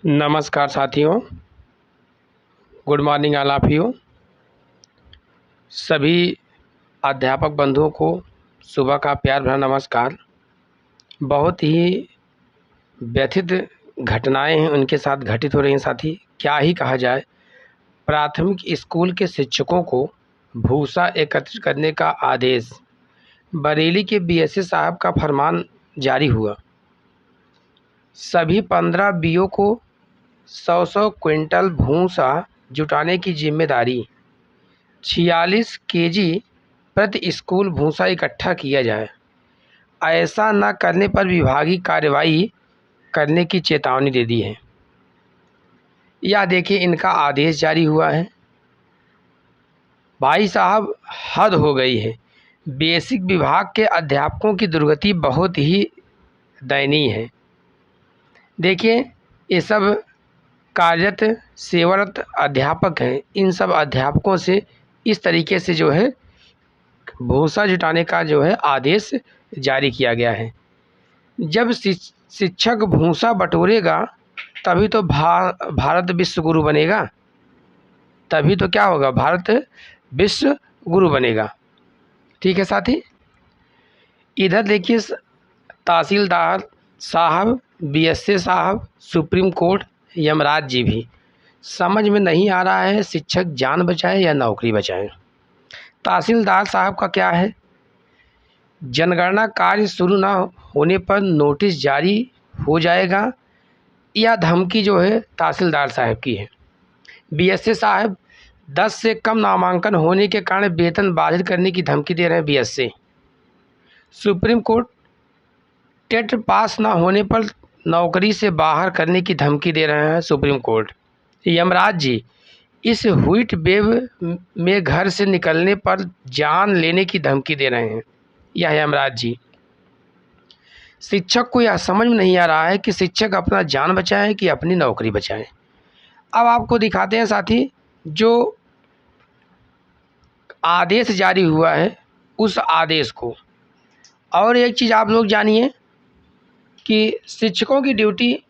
नमस्कार साथियों, good morning all of you. सभी अध्यापक बंधुओं को सुबह का प्यार भरा नमस्कार। बहुत ही व्यथित घटनाएं हैं उनके साथ घटित हो रही हैं साथी, क्या ही कहा जाए। प्राथमिक स्कूल के शिक्षकों को भूसा एकत्रित करने का आदेश, बरेली के बीएसए साहब का फरमान जारी हुआ। सभी 15 बीओ को 100 क्विंटल भूसा जुटाने की जिम्मेदारी, 46 केजी प्रति स्कूल भूसा इकट्ठा किया जाए। ऐसा न करने पर विभागीय कार्रवाई करने की चेतावनी दे दी है। यह देखिए इनका आदेश जारी हुआ है। भाई साहब, हद हो गई है। बेसिक विभाग के अध्यापकों की दुर्गति बहुत ही दयनीय है। देखिए, ये सब कार्यरत सेवारत अध्यापक हैं। इन सब अध्यापकों से इस तरीके से जो है भूसा जुटाने का जो है आदेश जारी किया गया है। जब शिक्षक भूसा बटोरेगा तभी तो भारत विश्व गुरु बनेगा। तभी तो क्या होगा, भारत विश्व गुरु बनेगा। ठीक है साथी। इधर देखिए, तहसीलदार साहब, बीएसए साहब, सुप्रीम कोर्ट, यमराज जी भी समझ में नहीं आ रहा है शिक्षक जान बचाए या नौकरी बचाए। तहसीलदार साहब का क्या है, जनगणना कार्य शुरू न होने पर नोटिस जारी हो जाएगा, यह धमकी जो है तहसीलदार साहब की है। बीएसए साहब 10 से कम नामांकन होने के कारण वेतन बाधित करने की धमकी दे रहे हैं BSA. Supreme court TET pass न होने पर नौकरी से बाहर करने की धमकी दे रहे हैं सुप्रीम कोर्ट। यमराज जी इस हीट वेव में घर से निकलने पर जान लेने की धमकी दे रहे हैं। यह यमराज जी। शिक्षक को यह समझ में नहीं आ रहा है कि शिक्षक अपना जान बचाए कि अपनी नौकरी बचाए। अब आपको दिखाते हैं साथी, जो आदेश जारी हुआ है उस आदेश को। और एक चीज़ आप लोग जानिए कि शिक्षकों की ड्यूटी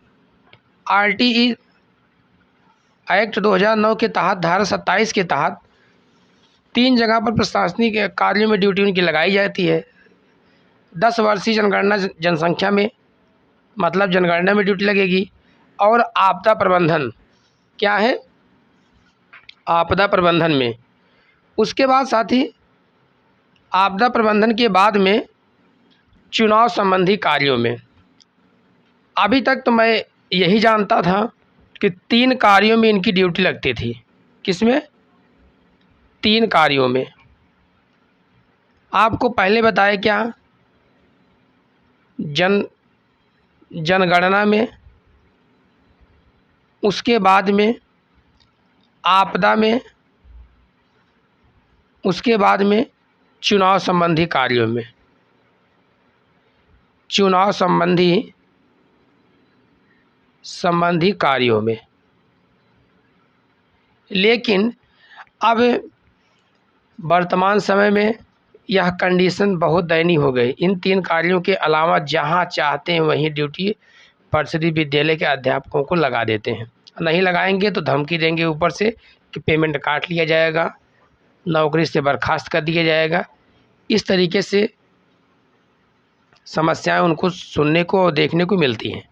आरटीई एक्ट 2009 के तहत, धारा 27 के तहत 3 जगह पर प्रशासनिक कार्यों में ड्यूटी उनकी लगाई जाती है। 10 वर्षीय जनगणना जनसंख्या में, मतलब जनगणना में ड्यूटी लगेगी। और आपदा प्रबंधन, क्या है, आपदा प्रबंधन में। उसके बाद साथी, आपदा प्रबंधन के बाद में चुनाव संबंधी कार्यों में। अभी तक तो मैं यही जानता था कि 3 कार्यों में इनकी ड्यूटी लगती थी। किसमें? 3 कार्यों में। आपको पहले बताया क्या, जनगणना में, उसके बाद में आपदा में, उसके बाद में चुनाव संबंधी कार्यों में। चुनाव संबंधी कार्यों में। लेकिन अब वर्तमान समय में यह कंडीशन बहुत दयनीय हो गई। इन 3 कार्यों के अलावा जहां चाहते हैं वहीं ड्यूटी परिषदीय विद्यालय के अध्यापकों को लगा देते हैं। नहीं लगाएंगे तो धमकी देंगे ऊपर से कि पेमेंट काट लिया जाएगा, नौकरी से बर्खास्त कर दिया जाएगा। इस तरीके से समस्याएं उनको सुनने को और देखने को मिलती हैं।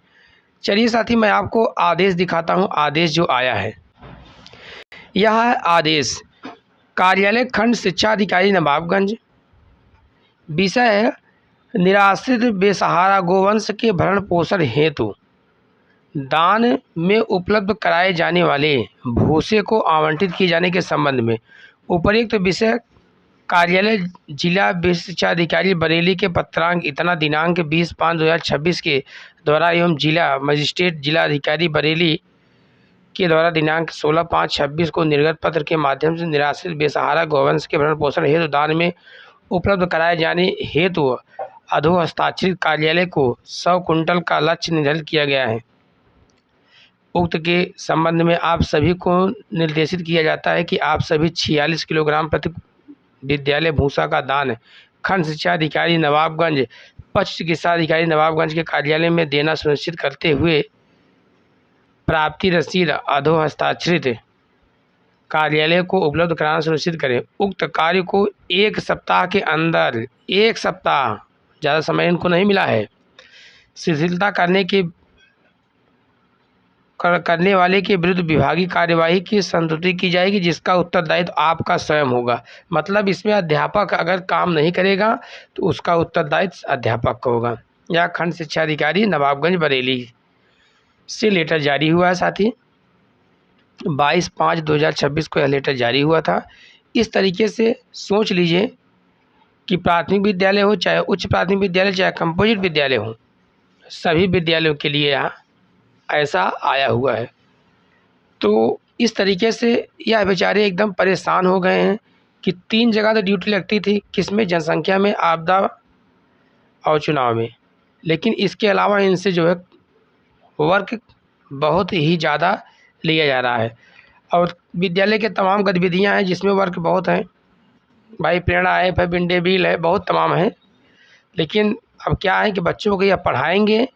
चलिए साथी, मैं आपको आदेश दिखाता हूं। आदेश जो आया है, यह है आदेश कार्यालय खंड शिक्षा अधिकारी नवाबगंज। विषय है निराश्रित बेसहारा गोवंश के भरण पोषण हेतु दान में उपलब्ध कराए जाने वाले भूसे को आवंटित किए जाने के संबंध में उपर्युक्त विषय कार्यालय जिला शिक्षा अधिकारी बरेली के पत्रांक इतना दिनांक 20/5/2026 के द्वारा एवं जिला मजिस्ट्रेट जिला अधिकारी बरेली के द्वारा दिनांक 16/5/26 को निर्गत पत्र के माध्यम से निराश्रित बेसहारा गौवंश के भरण पोषण हेतु दान में उपलब्ध कराए जाने हेतु अधो हस्ताक्षरित कार्यालय को 100 कुंटल का लक्ष्य निर्धारित किया गया है। उक्त के संबंध में आप सभी को निर्देशित किया जाता है कि आप सभी 46 किलोग्राम प्रति विद्यालय भूसा का दान खंड शिक्षा अधिकारी नवाबगंज, पक्ष चिकित्सा अधिकारी नवाबगंज के कार्यालय में देना सुनिश्चित करते हुए प्राप्ति रसीद अधो हस्ताक्षरित कार्यालय को उपलब्ध कराना सुनिश्चित करें। उक्त कार्य को 1 सप्ताह के अंदर, 1 सप्ताह, ज़्यादा समय इनको नहीं मिला है, शिथिलता करने वाले के विरुद्ध विभागीय कार्यवाही की संस्तुति की जाएगी, जिसका उत्तरदायित्व आपका स्वयं होगा। मतलब इसमें अध्यापक अगर काम नहीं करेगा तो उसका उत्तरदायित्व अध्यापक का होगा। यह खंड शिक्षा अधिकारी नवाबगंज बरेली से लेटर जारी हुआ है साथी, 22/5/2026 को यह लेटर जारी हुआ था। इस तरीके से सोच लीजिए कि प्राथमिक विद्यालय हो, चाहे उच्च प्राथमिक विद्यालय, चाहे कंपोजिट विद्यालय हो, सभी विद्यालयों के लिए यहाँ ऐसा आया हुआ है। तो इस तरीके से यह बेचारे एकदम परेशान हो गए हैं कि 3 जगह तो ड्यूटी लगती थी, किसमें, जनसंख्या में, आपदा और चुनाव में, लेकिन इसके अलावा इनसे जो है वर्क बहुत ही ज़्यादा लिया जा रहा है। और विद्यालय के तमाम गतिविधियां हैं जिसमें वर्क बहुत हैं भाई, प्रेरणा ऐप है, मिड डे मील है, बहुत तमाम है। लेकिन अब क्या है कि बच्चों को यह पढ़ाएंगे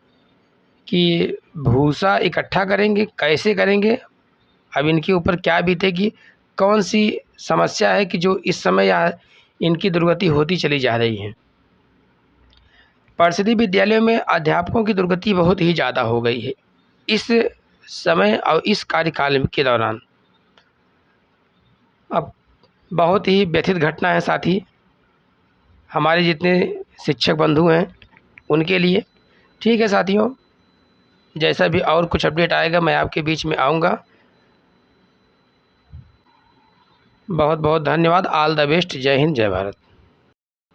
कि भूसा इकट्ठा करेंगे, कैसे करेंगे, अब इनके ऊपर क्या बीतेगी, कौन सी समस्या है कि जो इस समय इनकी दुर्गति होती चली जा रही है। परिषदीय विद्यालयों में अध्यापकों की दुर्गति बहुत ही ज़्यादा हो गई है इस समय और इस कार्यकाल के दौरान। अब बहुत ही व्यथित घटना है साथी, हमारे जितने शिक्षक बंधु हैं उनके लिए। ठीक है साथियों, जैसा भी और कुछ अपडेट आएगा मैं आपके बीच में आऊँगा। बहुत बहुत धन्यवाद। All the best. जय हिंद, जय भारत।